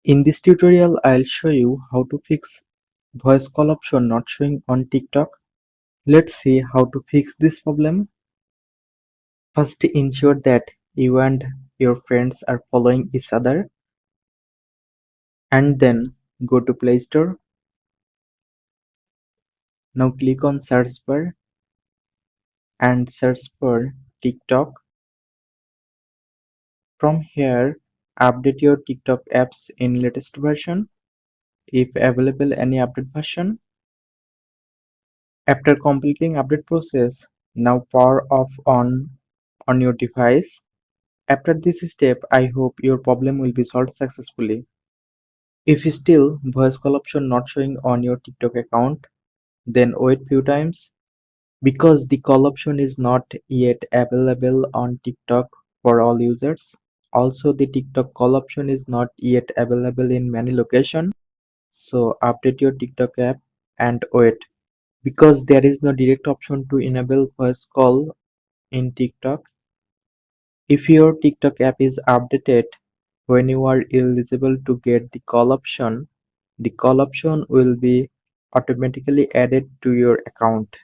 In this tutorial, I'll show you how to fix voice call option not showing on TikTok. Let's see how to fix this problem. First, ensure that you and your friends are following each other, and then go to Play Store. Now click on search bar and search for TikTok. From here, update your TikTok apps in latest version, if available any update version. After completing update process, now power off on your device. After this step, I hope your problem will be solved successfully. If still voice call option not showing on your TikTok account, then wait few times because the call option is not yet available on TikTok for all users. Also, the TikTok call option is not yet available in many locations. So update your TikTok app and wait because there is no direct option to enable voice call in TikTok. If your TikTok app is updated when you are eligible to get the call option will be automatically added to your account.